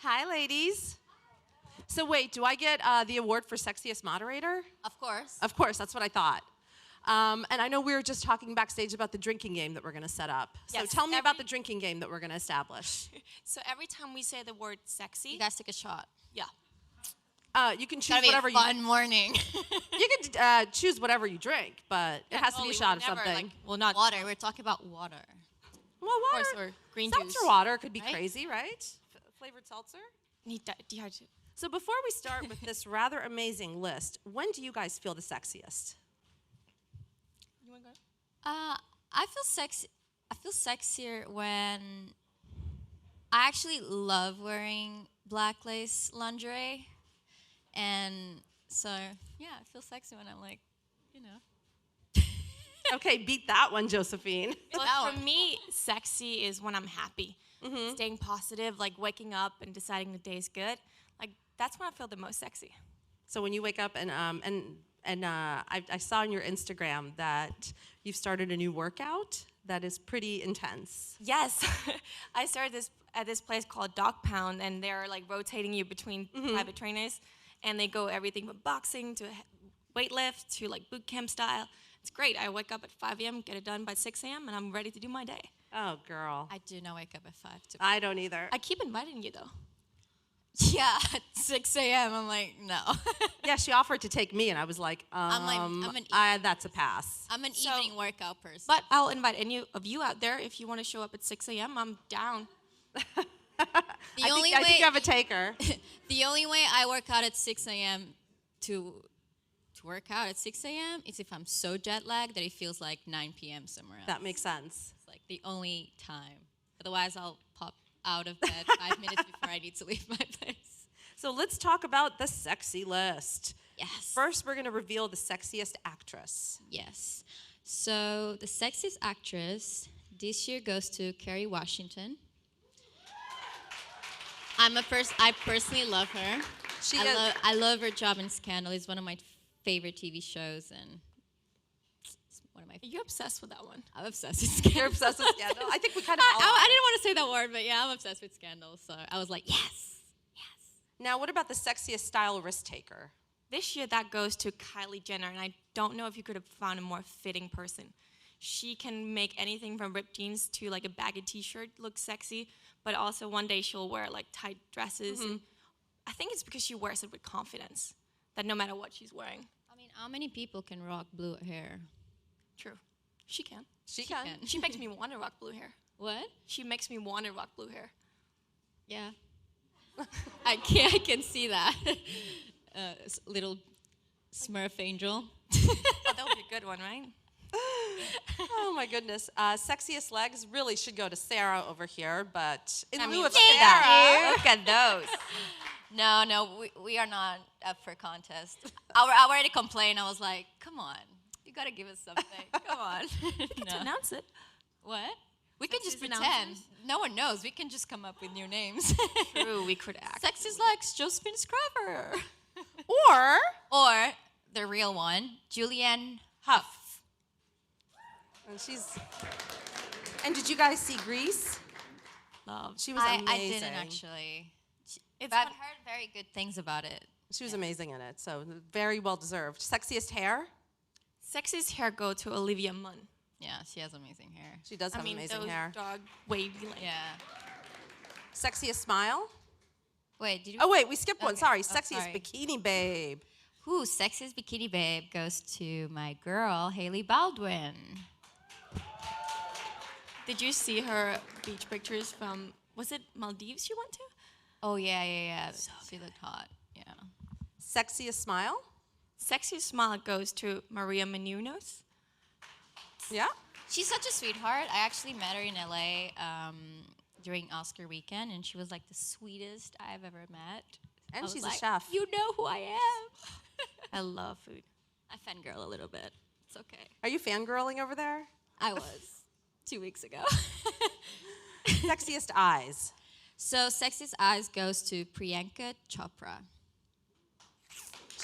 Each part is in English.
Hi, ladies. So wait, do I get the award for sexiest moderator? Of course. Of course, that's what I thought. And I know we were just talking backstage about the drinking game that we're going to set up. So Yes, tell me about the drinking game that we're going to establish. So every time we say the word sexy, You guys take a shot. yeah. You can choose Gotta be whatever a fun morning. you can choose whatever you drink, but it has to be a we shot would of never, something. Like, well, not Water. We're talking about water. Well, of water. course, or green Seltzer juice. water could be right? crazy, right? Flavored seltzer. Need dehydrated. So before we start with this rather amazing list, when do you guys feel the sexiest? You want to go? I feel sexy. I feel sexier when I actually love wearing black lace lingerie, and so yeah, I feel sexy when I'm like, you know. Okay, beat that one, Josephine. Well, for me, sexy is when I'm happy, staying positive, like waking up and deciding the day's good. Like that's when I feel the most sexy. So when you wake up and I saw on your Instagram that you've started a new workout that is pretty intense. Yes, I started this at this place called Dog Pound, and they're like rotating you between private trainers, and they go everything from boxing to weightlift to like boot camp style. It's great. I wake up at 5 a.m., get it done by 6 a.m., and I'm ready to do my day. Oh, girl. I do not wake up at 5 to. I don't either. I keep inviting you though. Yeah, at 6 a.m. I'm like, no. Yeah, she offered to take me, and I was like, that's a pass. I'm an So- evening workout person. But I'll invite any of you out there if you want to show up at 6 a.m. I'm down. I think you have a taker. The only way I work out at 6 a.m. to work out at 6 a.m. is if I'm so jet lagged that it feels like 9 p.m. somewhere else. That makes sense. It's like the only time. Otherwise, I'll pop out of bed 5 minutes before I need to leave my place. So let's talk about the sexy list. Yes. First, we're going to reveal the sexiest actress. Yes. So the sexiest actress this year goes to Kerry Washington. I personally love her. I love her job in Scandal. It's one of my favorite TV shows, and it's one of my. Are you obsessed with that one? I'm obsessed with Scandal. You're obsessed with Scandal? I think we kind of all I are. didn't want to say that word, but yeah, I'm obsessed with Scandal. So I was like, yes. Now, what about the sexiest style risk taker? This year, that goes to Kylie Jenner, and I don't know if you could have found a more fitting person. She can make anything from ripped jeans to like a baggy t-shirt look sexy, but also one day she'll wear like tight dresses. And I think it's because she wears it with confidence, that no matter what she's wearing. I mean, how many people can rock blue hair? True. She can. She can. She makes me want to rock blue hair. What? She makes me want to rock blue hair. Yeah. I can see that. Little Smurf angel. Oh, that would be a good one, right? Oh my goodness. Sexiest legs really should go to Sarah over here, but in lieu of thank Sarah, Look at those. No, we are not up for contest. I already complained. I was like, come on. You got to give us something. Come on. To announce it. What? We can just Sexiest pretend. announcers? No one knows. We can just come up with new names. True, we could act. Sexist Lex, Josephine Skriver. or Or the real one, Julianne Huff. And did you guys see Grease? Love. She was I amazing. didn't actually. It's But I've heard very good things about it. She was amazing in it, so very well deserved. Sexiest hair? Sexiest hair go to Olivia Munn. Yeah, she has amazing hair. She does have amazing those hair. dog wavy like. Yeah. Sexiest smile? Wait, did you? Oh wait, we skipped one. Okay. Sorry. Oh, Sexiest sorry. bikini babe. Who? Sexiest bikini babe goes to my girl, Hailey Baldwin. Did you see her beach pictures from, was it Maldives she went to? Oh yeah. She looked hot. Yeah. Sexiest smile? Sexiest smile goes to Maria Menounos. Yeah. She's such a sweetheart. I actually met her in LA during Oscar weekend, and she was like the sweetest I've ever met. And I was she's like, a chef. You know who I am. I love food. I fangirl a little bit. It's okay. Are you fangirling over there? I was 2 weeks ago. Sexiest eyes? So sexiest eyes goes to Priyanka Chopra.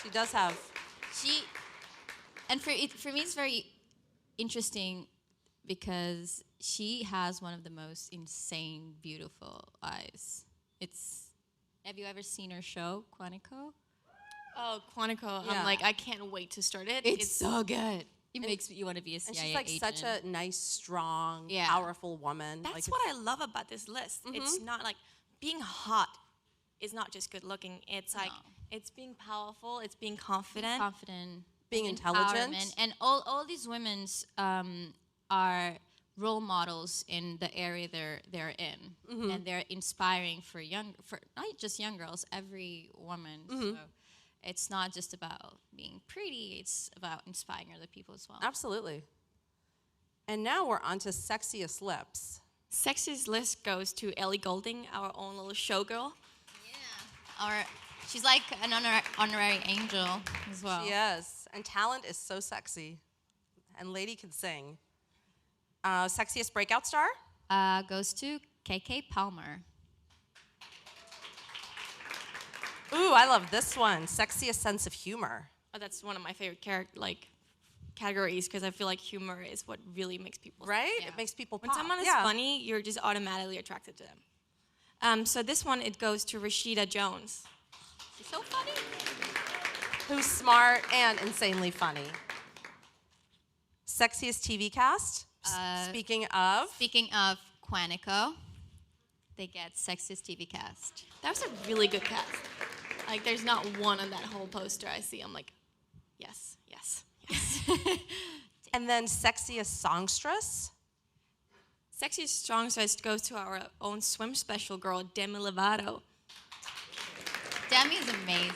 She does have. And for me, it's very interesting because she has one of the most insane, beautiful eyes. It's Have you ever seen her show, Quantico? Oh, Quantico. Yeah. I'm like, I can't wait to start it. It's so good. It makes you want to be a CIA And she's like agent. such a nice, strong, Yeah. powerful woman. That's like, what I love about this list. It's not like being hot is not just good looking. It's like it's being powerful, it's being confident. confident, Being and intelligent. empowerment. And all these women's are role models in the area they're in, and they're inspiring for not just young girls, every woman. So it's not just about being pretty; it's about inspiring other people as well. Absolutely. And now we're on to sexiest lips. Sexiest list goes to Ellie Goulding, our own little showgirl. She's like an honorary angel as well. She is. And talent is so sexy. And lady can sing. Sexiest breakout star? Goes to KK Palmer. Ooh, I love this one. Sexiest sense of humor. Oh, that's one of my favorite categories because I feel like humor is what really makes people Right? Yeah. It makes people When pop. someone is Yeah. funny, you're just automatically attracted to them. So this one, it goes to Rashida Jones. She's so funny. Who's smart and insanely funny. Sexiest TV cast? Speaking of, Speaking of Quantico, they get sexiest TV cast. That was a really good cast. Like, there's not one on that whole poster I see. I'm like, yes, yes, yes. and then sexiest songstress? Sexiest songstress goes to our own swim special girl, Demi Lovato. Demi's amazing.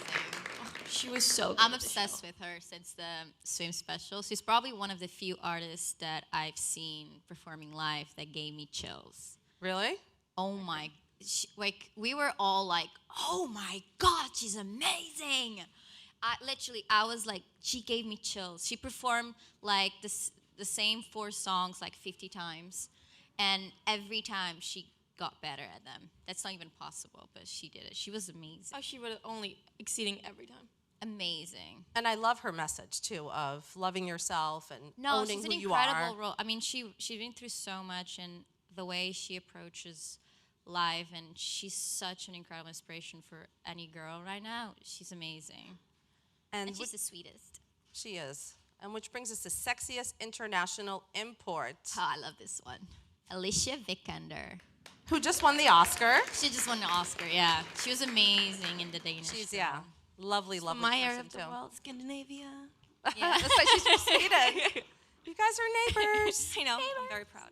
She was so good. I'm at the obsessed show. with her since the swim special. She's probably one of the few artists that I've seen performing live that gave me chills. Really? Oh my, we were all like, oh my God, she's amazing. I was like, she gave me chills. She performed like the same 4 songs like 50 times. And every time she got better at them. That's not even possible, but she did it. She was amazing. Oh, she was only exceeding every time. Amazing. And I love her message too of loving yourself and No, owning she's who an you are. incredible role. I mean, she's been through so much, and the way she approaches life, and she's such an incredible inspiration for any girl right now. She's amazing. And she's the sweetest. She is. And which brings us to sexiest international import. Oh, I love this one. Alicia Vikander. Who just won the Oscar. She just won the Oscar, yeah. She was amazing in the Danish She's, show. yeah, lovely My person area of the too. world, Scandinavia. Yeah. That's why she's from Sweden. You guys are neighbors. I know. I'm very proud.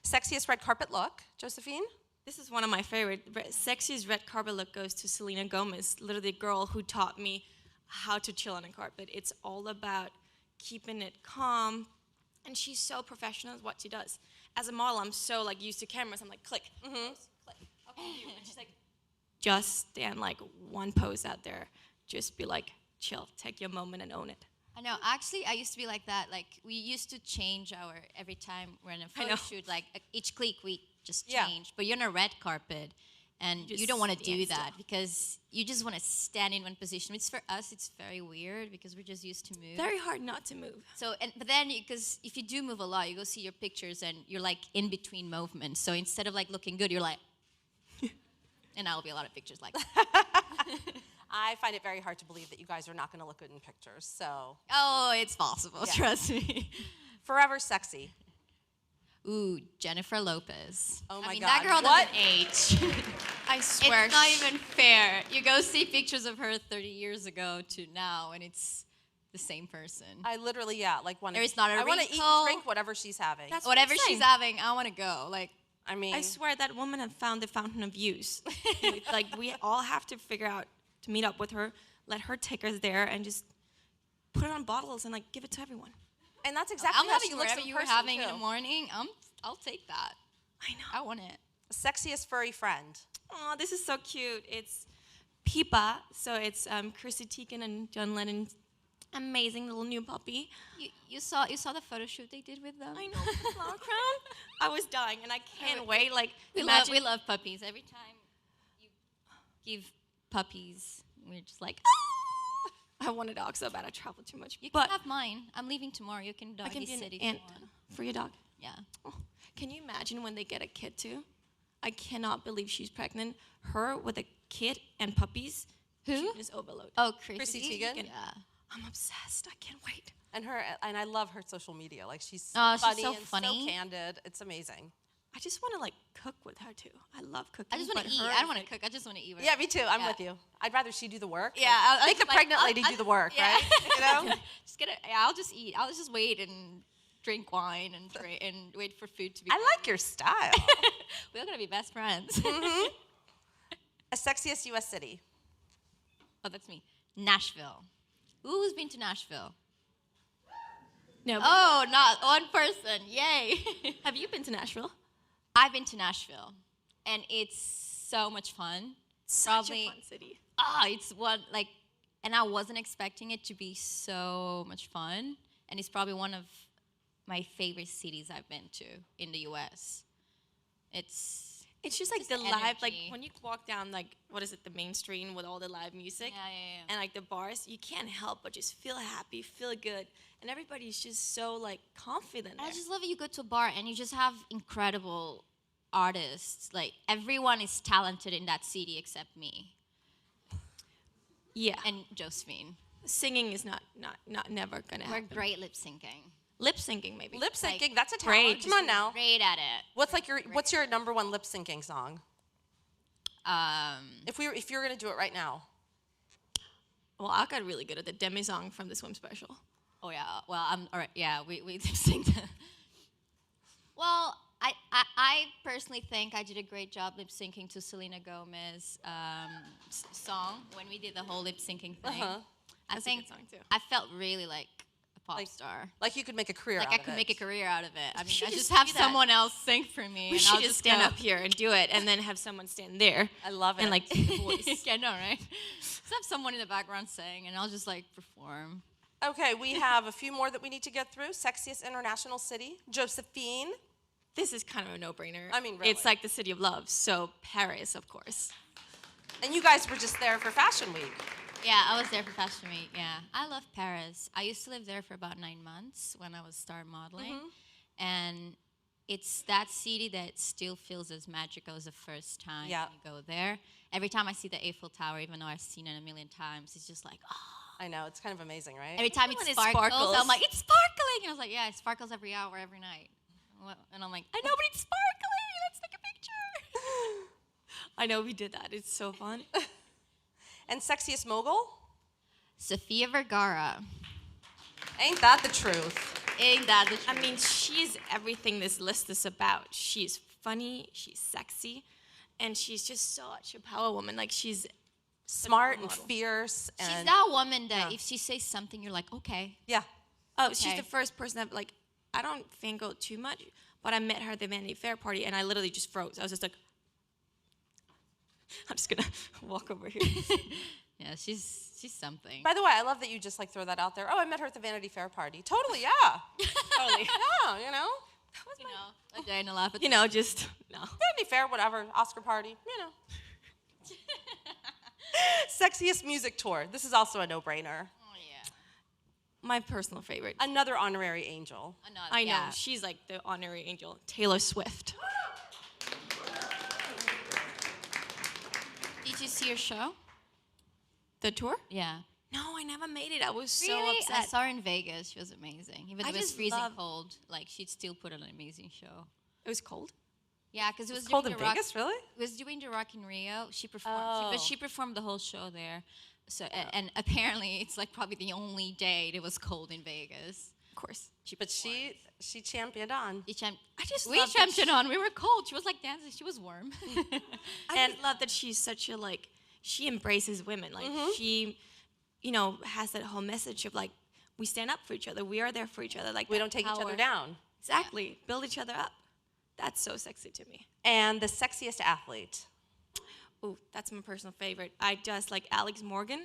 Sexiest red carpet look, Josephine? This is one of my favorite. Sexiest red carpet look goes to Selena Gomez, literally the girl who taught me how to chill on a carpet. It's all about keeping it calm, and she's so professional at what she does. As a model, I'm so like used to cameras. I'm like, click, pose, click. Okay, you. And she's like, just stand like one pose out there. Just be like, chill, take your moment and own it. I know. Actually, I used to be like that. Like, we used to change every time we're in a photo shoot, like each click we just change. But you're on a red carpet, and you don't want to do that because you just want to stand in one position. It's for us, it's very weird because we're just used to move. Very hard not to move. So, but then, because if you do move a lot, you go see your pictures and you're like in between movements. So instead of like looking good, you're like, and I'll be a lot of pictures like that. I find it very hard to believe that you guys are not going to look good in pictures, so. Oh, it's possible, trust me. Forever sexy. Ooh, Jennifer Lopez. Oh my I mean, God. that girl What? doesn't age. I swear. It's not even fair. You go see pictures of her 30 years ago to now, and it's the same person. I literally, like when There's not a I want to eat wrinkle. and drink whatever she's having. That's Whatever what I'm she's saying. having, I want to go. Like, I mean, I swear that woman had found the fountain of youth. Like, we all have to figure out to meet up with her, let her take us there, and just put it on bottles and like give it to everyone. and that's exactly I'm how having she looks whatever in you were person, having too. in the morning. I'll take that. I know. I want it. Sexiest furry friend. Oh, this is so cute. It's Peepa. So it's Chrissy Teigen and John Lennon's amazing little new puppy. You saw the photo shoot they did with them. I know, with the flower crown. I was dying, and I can't wait. Like, We love puppies. Every time you give puppies, we're just like, I want a dog so bad. I travel too much. you But can have mine. I'm leaving tomorrow. You can I doggy can be sit an if you aunt want. for your dog. Yeah. Oh, can you imagine when they get a kid too? I cannot believe she's pregnant. Her with a kid and puppies. Who? Cuteness overload. Oh, Chrissy Teigen? Yeah. I'm obsessed. I can't wait. And I love her social media. Like she's Oh, funny she's so and funny. so candid. It's amazing. I just want to like cook with her too. I love cooking. I just want but to eat. her I don't is, want like- to cook. I just want to eat. with Yeah, her. me too. I'm Yeah. with you. I'd rather she do the work. Yeah, I'll Make just a pregnant I'll- lady I'll do the just- work, yeah. right? You know? Just get it. Yeah, I'll just eat. I'll just wait and drink wine and wait for food to be. I like your style. We're gonna be best friends. A sexiest U.S. city. Oh, that's me. Nashville. Who's been to Nashville? No. Oh, not one person. Yay. Have you been to Nashville? I've been to Nashville, and it's so much fun. Such a fun city. It's and I wasn't expecting it to be so much fun, and it's probably one of my favorite cities I've been to in the U.S. It's just like just the live, like energy. when you walk down like what is it, the main street with all the live music, Yeah. and like the bars, you can't help but just feel happy, feel good, and everybody's just so like confident. I there. just love it. You go to a bar and you just have incredible artists. Like everyone is talented in that city except me yeah, and Josephine. singing is not never gonna We're happen. great lip syncing. Lip syncing maybe. Lip syncing, Like, that's a great. talent. Come on now. Great at it. What's your number one lip syncing song? If you're gonna do it right now. Well, I got really good at the demi song from the swim special. Oh yeah. Well, I'm all right. Yeah, we lip synced. Well, I personally think I did a great job lip syncing to Selena Gomez song when we did the whole lip syncing thing. Uh-huh. I That's a think good song, too. I felt really like a pop Like- star. Like you could make a career Like out I of could it. make a career out of it. I mean, should I just just have do that. someone else sing for me. We and should I'll just stand go. up here and do it, and then have someone stand there I love it. and like do the voice. Yeah, I know, right? Just have someone in the background sing, and I'll just like perform. Okay, we have a few more that we need to get through. Sexiest international city, Josephine. This is kind of a no-brainer. I mean, really. It's like the city of love, so Paris, of course. And you guys were just there for Fashion Week. Yeah, I was there for Fashion Week. Yeah, I love Paris. I used to live there for about 9 months when I was star modeling, and it's that city that still feels as magical as the first time Yeah. you go there. Every time I see the Eiffel Tower, even though I've seen it a million times, it's just like, oh. I know, it's kind of amazing, right? Every time When it it sparkles, sparkles. I'm like, it's sparkling! And I was like, yeah, it sparkles every hour, every night. And I'm like, I know, but it's sparkling! Let's take a picture! I know we did that. It's so fun. And sexiest mogul? Sofia Vergara. Ain't that the truth? Ain't that the truth? I mean, she's everything this list is about. She's funny, she's sexy, and she's just such a power woman. Like she's Smart and model. fierce. And She's that woman that Yeah. if she says something, you're like, okay. Yeah. she's Okay. the first person that like I don't fangirl too much, but I met her at the Vanity Fair party, and I literally just froze. I was just like, I'm just gonna walk over here. Yeah, she's something. By the way, I love that you just like throw that out there. Oh, I met her at the Vanity Fair party. Totally, yeah. Totally. Yeah, you know. You know, like Diana laugh at You know, just no. Vanity Fair, whatever. Oscar party, you know. Sexiest music tour. This is also a no-brainer. Oh yeah. My personal favorite. Another honorary angel. Another, I know yeah. she's like the honorary angel, Taylor Swift. Did you see her show? The tour? Yeah. No, I never made it. I was so Really? I upset. saw her in Vegas. She was amazing. Even though I it was just freezing love- cold, like she'd still put on an amazing show. It was cold. Yeah, because it was Cold doing in the rock, Vegas, really? It was doing the Rock in Rio. She performed, but Oh. she performed the whole show there. So and apparently it's like probably the only day it was cold in Vegas. Of course. But she championed on. We love that championed on. We were cold. She was like dancing. She was warm. I just love that she's such a like. She embraces women. Like she, has that whole message of like we stand up for each other. We are there for each other. Like We that don't take each power. other down. Exactly. Build each other up. That's so sexy to me. And the sexiest athlete. Ooh, that's my personal favorite. I just like Alex Morgan.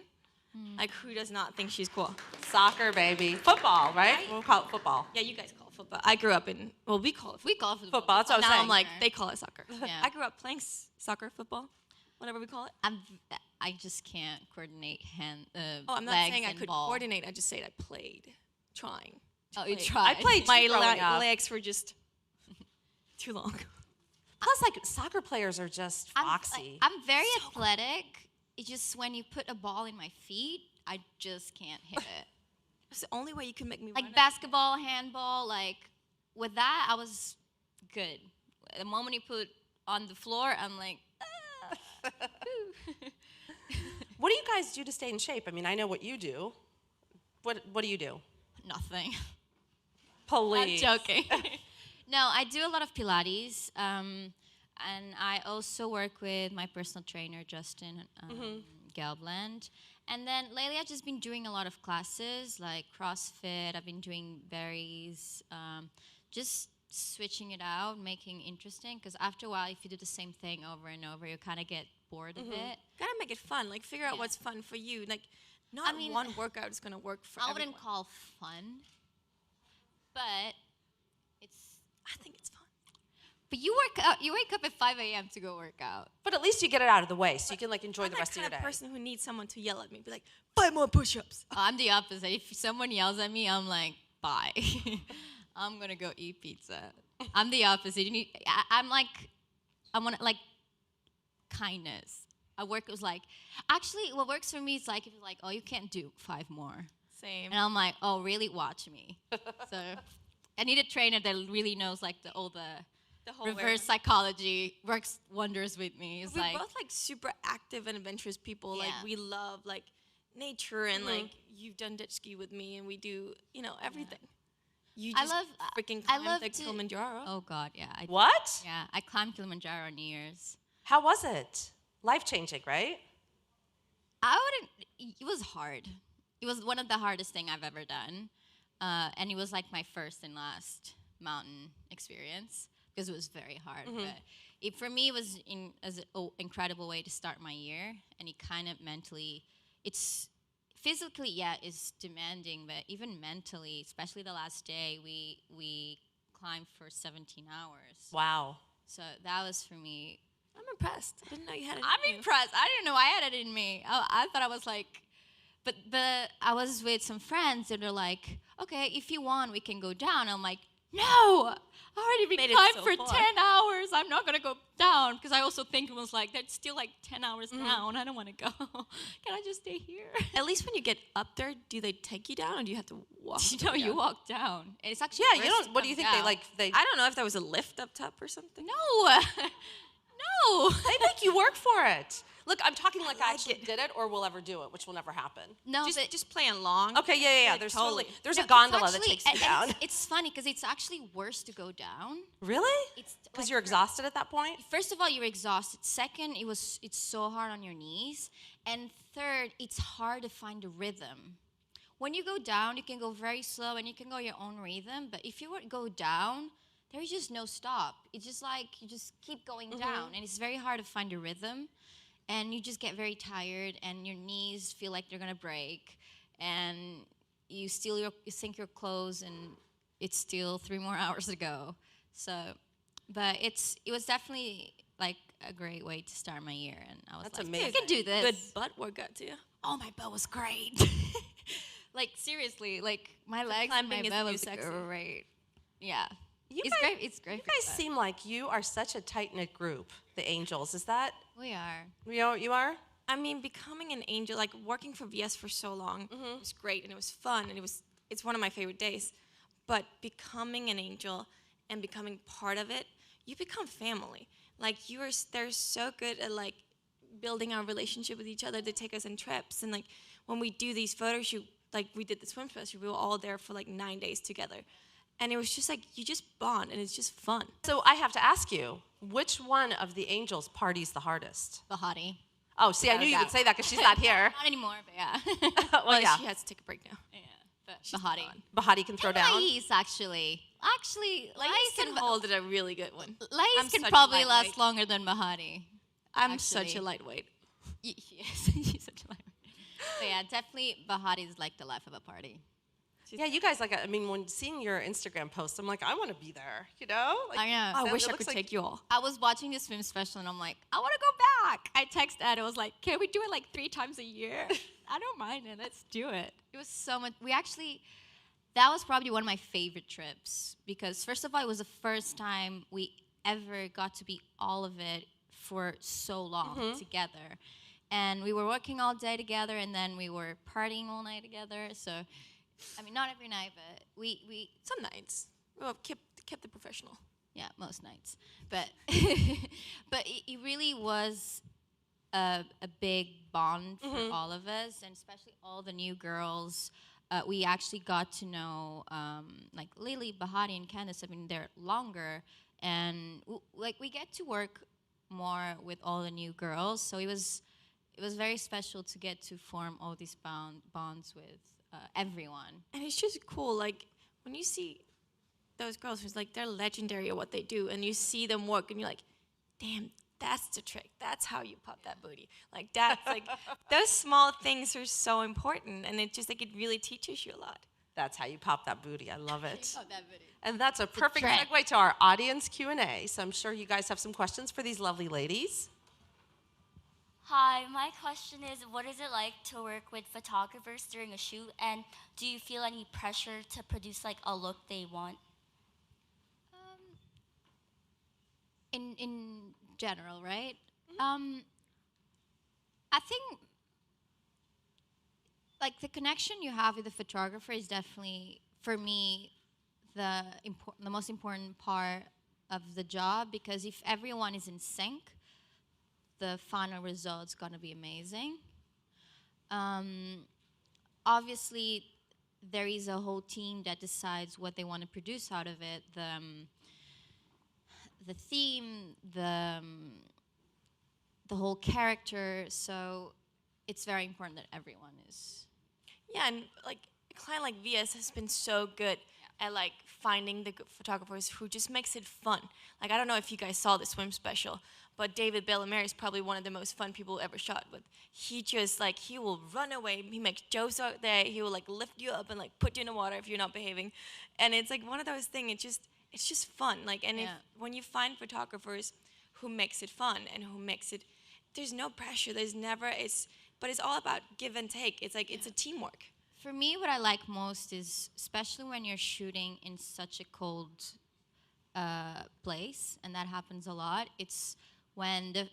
Like who does not think she's cool? Soccer, baby. Football, right? Right. We'll call it football. Yeah, you guys call it football. I grew up in we call it we call it for the Football, that's what I was now saying. I'm like they call it soccer. Yeah. I grew up playing soccer, football, whatever we call it. I just can't coordinate Oh, I'm not legs saying I and could ball. coordinate. I just said I played, trying. to Oh, you play. tried. I played My too growing up. legs were just too long. Plus, like, soccer players are just foxy. I'm very athletic. It's just when you put a ball in my feet, I just can't hit it. It's the only way you can make me run. Like basketball, handball, like with that, I was good. The moment you put on the floor, I'm like, What do you guys do to stay in shape? I mean, I know what you do. What do you do? nothing. Please. I'm joking. No, I do a lot of Pilates, and I also work with my personal trainer, Justin Gelbland. And then lately, I've just been doing a lot of classes, like CrossFit. I've been doing berries, just switching it out, making it interesting. Because after a while, if you do the same thing over and over, you kind of get bored of it. Gotta make it fun. Like, figure out what's fun for you. Like, not one workout is gonna work for everyone. I wouldn't call fun, but I think it's fun. But you wake up at 5 a.m. to go work out. But at least you get it out of the way, so you can like enjoy I'm the rest of your day. I'm that kind of person who needs someone to yell at me, be like, 5 more push-ups. I'm the opposite. If someone yells at me, I'm like, bye. I'm gonna go eat pizza. I'm the opposite. I'm like, I want like kindness. Actually, what works for me is like, if you're like, oh, you can't do 5 more. Same. And I'm like, oh, really? Watch me. So I need a trainer that really knows like the whole reverse psychology, works wonders with me. It's We're like, both like super active and adventurous people. Yeah. Like, we love like nature and like you've done jet ski with me and we do, everything. You just freaking climbed the Kilimanjaro. Oh God, yeah. What? Yeah, I climbed Kilimanjaro on New Year's. How was it? Life-changing, right? It was hard. It was one of the hardest thing I've ever done. And it was like my first and last mountain experience because it was very hard. But for me, it was an incredible way to start my year. And it kind of mentally, it's physically, it's demanding, but even mentally, especially the last day, we climbed for 17 hours. Wow. So that was for me. I'm impressed. I didn't know you had it. I'm impressed. I didn't know I had it in me. I thought I was like, but I was with some friends and they're like, okay, if you want, we can go down. I'm like, no, I already been climbing for 10 hours. I'm not gonna go down because I also think it was like that's still like 10 hours down. I don't want to go. Can I just stay here? At least when you get up there, do they take you down or do you have to walk? No, you walk down. And it's actually You don't. What do you think they? I don't know if there was a lift up top or something. No, no. They make you work for it. Look, I'm talking like I actually did it or will ever do it, which will never happen. No, just playing along. Okay, yeah. Like, There's a gondola that takes you down. It's funny because it's actually worse to go down. Really? It's Because like you're exhausted at that point? First of all, you're exhausted. Second, it's so hard on your knees. And third, it's hard to find a rhythm. When you go down, you can go very slow and you can go your own rhythm. But if you were to go down, there is just no stop. It's just like you just keep going down. And it's very hard to find a rhythm. And you just get very tired and your knees feel like they're going to break. And you sink your clothes and it's still 3 more hours to go. So, but it was definitely like a great way to start my year. And I was That's like, amazing. I can do this. Good butt workout too. Oh, my butt was great. Like seriously, like my legs and my climbing is butt new was sexy. great. Yeah. It's Great. It's great. You guys seem like you are such a tight-knit group, the Angels. Is that? We are. You are? I mean, becoming an angel, like working for VS for so long, was great and it was fun and it's one of my favorite days. But becoming an angel and becoming part of it, you become family. Like they're so good at like building our relationship with each other. They take us on trips and like when we do these photo shoots, like we did the swim special, we were all there for like 9 days together. And it was just like, you just bond, and it's just fun. So I have to ask you, which one of the Angels parties the hardest? Bahati. Oh, see, I knew you would say that because she's not here. Not anymore, but yeah. Well, yeah. She has to take a break now. Yeah. But Bahati. Bahati can throw down. Lais, actually. Lais can hold it a really good one. Lais can probably last longer than Bahati. I'm such a lightweight. Yes, she's such a lightweight. But yeah, definitely Bahati is like the life of a party. Yeah, you guys when seeing your Instagram posts, I'm like, I want to be there, you know? Like, I know. I wish I could take you all. I was watching this swim special and I'm like, I want to go back. I texted Ed. I was like, can we do it like 3 times a year? I don't mind it. Let's do it. It was so much. That was probably one of my favorite trips because first of all, it was the first time we ever got to be all of it for so long together. And we were working all day together, and then we were partying all night together. So, I mean, not every night, but we Some nights. Well, kept it professional. yeah, most nights. But but it really was a big bond for all of us, and especially all the new girls. We actually got to know like Lili, Bahati, and Candice. I mean, they're longer, and like we get to work more with all the new girls. So it was very special to get to form all these bonds with everyone. And it's just cool, like, when you see those girls who's like, they're legendary at what they do, and you see them work, and you're like, damn, that's the trick. That's how you pop that booty. Like, that's, like, those small things are so important, and it just, like, it really teaches you a lot. That's how you pop that booty. I love it. Oh, that video. And that's a perfect trend. segue to our audience Q&A. So I'm sure you guys have some questions for these lovely ladies. Hi, my question is, what is it like to work with photographers during a shoot, and do you feel any pressure to produce like a look they want? In general, right? I think like the connection you have with the photographer is definitely, for me, the most important part of the job, because if everyone is in sync, the final result's gonna be amazing. Obviously, there is a whole team that decides what they want to produce out of it. The theme, the whole character. So it's very important that everyone is. Yeah, and, like, a client like VS has been so good at, like, finding the good photographers who just makes it fun. Like, I don't know if you guys saw the swim special, but David Bellamere is probably one of the most fun people ever shot with. He just, like, he will run away. He makes jokes out there. He will, like, lift you up and, like, put you in the water if you're not behaving. And it's, like, one of those things, it's just fun. Like, and when you find photographers who makes it fun and who makes it, there's no pressure. But it's all about give and take. It's like, it's a teamwork. For me, what I like most is, especially when you're shooting in such a cold place, and that happens a lot, it's when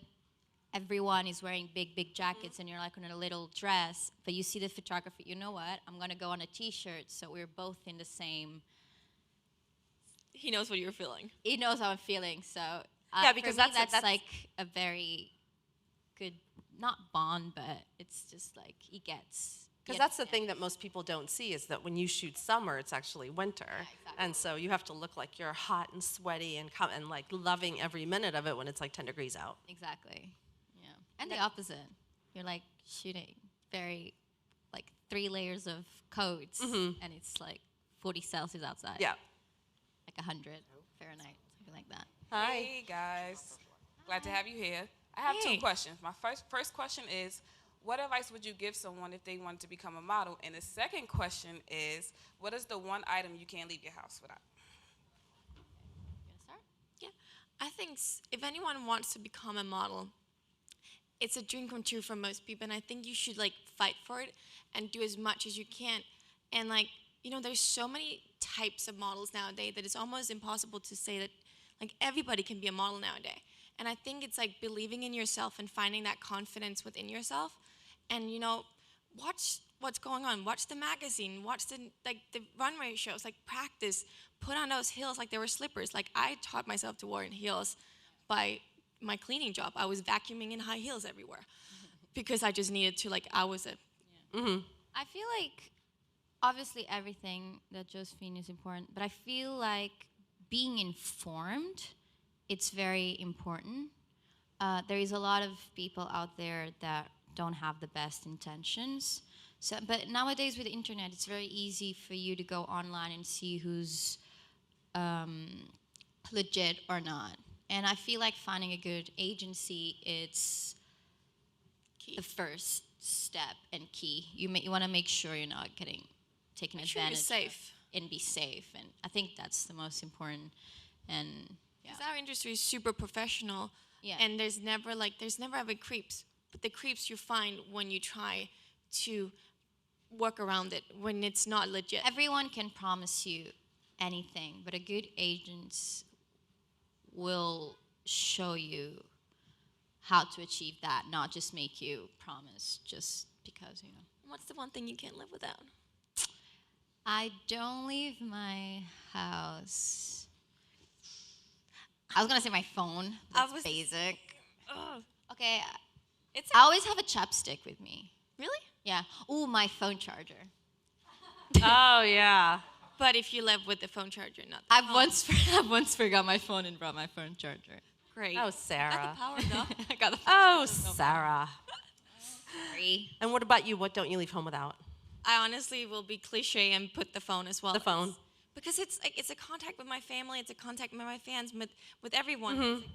everyone is wearing big jackets and you're like in a little dress, but you see the photographer, you know what, I'm gonna go on a t-shirt, so we're both in the same. He knows what you're feeling. He knows how I'm feeling, so Yeah, because for me, that's like a very good, not bond, but it's just like he gets. Because that's the thing that most people don't see, is that when you shoot summer, it's actually winter. Yeah, exactly. And so you have to look like you're hot and sweaty and like loving every minute of it when it's like 10 degrees out. Exactly. Yeah. And the opposite. You're like shooting very, like 3 layers of coats, and it's like 40 Celsius outside. Yeah. Like 100 Fahrenheit, something like that. Hi. Hey guys, glad to have you here. I have Hey. 2 questions. My first question is, what advice would you give someone if they wanted to become a model? And the second question is, what is the one item you can't leave your house without? You gonna start? Yeah, I think if anyone wants to become a model, it's a dream come true for most people, and I think you should, like, fight for it and do as much as you can. And, like, you know, there's so many types of models nowadays that it's almost impossible to say that, like, everybody can be a model nowadays. And I think it's like believing in yourself and finding that confidence within yourself, and, you know, watch what's going on. Watch the magazine. Watch the runway shows. Like, practice. Put on those heels like they were slippers. Like, I taught myself to wear in heels by my cleaning job. I was vacuuming in high heels everywhere because I just needed to. Like, I was a. I feel like, obviously, everything that Josephine is important, but I feel like being informed, it's very important. There is a lot of people out there that don't have the best intentions. So, but nowadays with the internet, it's very easy for you to go online and see who's legit or not. And I feel like finding a good agency, it's the first step and key. You want to make sure you're not getting taken Make sure you're advantage safe. of and be safe. And I think that's the most important. And yeah. Because our industry is super professional, Yeah. and there's never ever creeps. But the creeps you find when you try to work around it, when it's not legit. Everyone can promise you anything, but a good agent will show you how to achieve that, not just make you promise just because, you know. What's the one thing you can't live without? I don't leave my house. I was gonna say my phone. That's basic. Okay, I always have a chapstick with me. Really? Yeah. Ooh, my phone charger. Oh, yeah. But if you live with the phone charger, not the I've once forgot my phone and brought my phone charger. Great. Oh, Sarah. Power though. I got the Oh, Sarah. Sorry. And what about you? What don't you leave home without? I honestly will be cliche and put the phone as well. The phone. Because it's like it's a contact with my family, it's a contact with my fans, with everyone. Mm-hmm. It's like,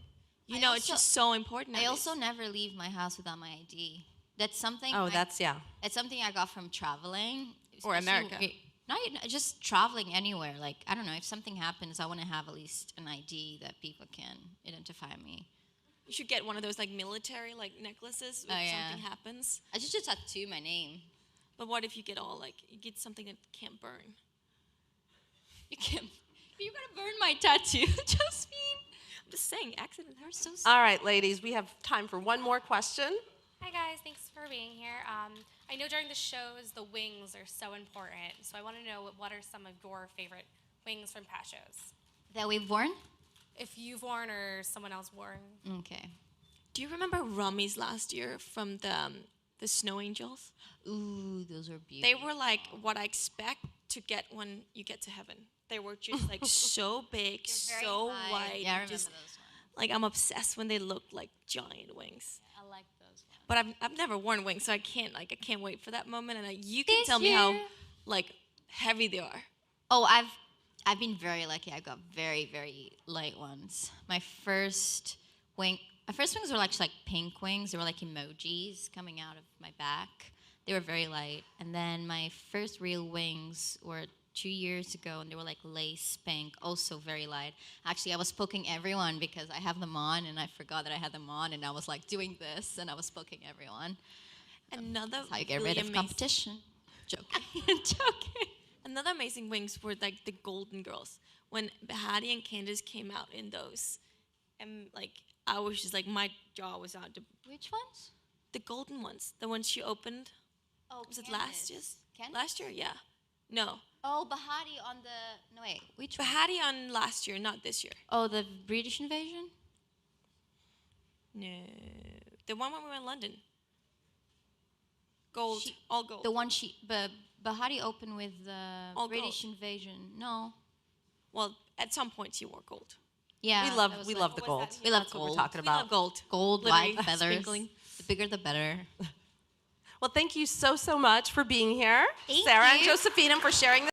you know, it's just so important. I nowadays. also never leave my house without my ID. That's something. Oh, yeah. It's something I got from traveling. Or America. Not even, just traveling anywhere. Like, I don't know, if something happens, I want to have at least an ID that people can identify me. You should get one of those like military like necklaces if something happens. I should just tattoo my name. But what if you get all like you get something that can't burn? You're gonna burn my tattoo, Josephine. I'm just saying, accident hurts so. All right, ladies, we have time for one more question. Hi guys, thanks for being here. I know during the shows the wings are so important, so I want to know what are some of your favorite wings from past shows? That we've worn? If you've worn or someone else worn. Okay. Do you remember Rummy's last year from the Snow Angels? Ooh, those are beautiful. They were like what I expect to get when you get to heaven. They were just like so big, so wide. Yeah, I remember just, those ones. Like I'm obsessed when they look like giant wings. I like those ones. But I've never worn wings, so I can't wait for that moment. And you can This tell me how year? like heavy they are. Oh, I've been very lucky. I got very, very light ones. My first wings were like pink wings. They were like emojis coming out of my back. They were very light. And then my first real wings were 2 years ago, and they were like lace pink, also very light. Actually, I was poking everyone because I have them on, and I forgot that I had them on, and I was like doing this, and I was poking everyone. Another That's how you get really rid of amazing- competition. Joking. Joking. Another amazing wings were like the Golden Girls. When Bahati and Candace came out in those, and like I was just like my jaw was out. Which ones? The golden ones, the ones she opened. Oh, Was it last year? Candace? Last year, yeah. No, Oh, Bahati on the... No, wait. Which one? Bahati on last year, not this year. Oh, the British invasion? No, the one when we were in London. Gold, all gold. The one Bahati opened with the All British gold. invasion. No. Well, at some point she wore gold. Yeah. We that love was the like- gold. We love That's what we're gold. talking We love about. gold. Gold, Literally white feathers. sprinkling. The bigger the better. Well, thank you so much for being here, Thank Sarah and you. Josephine, and for sharing this.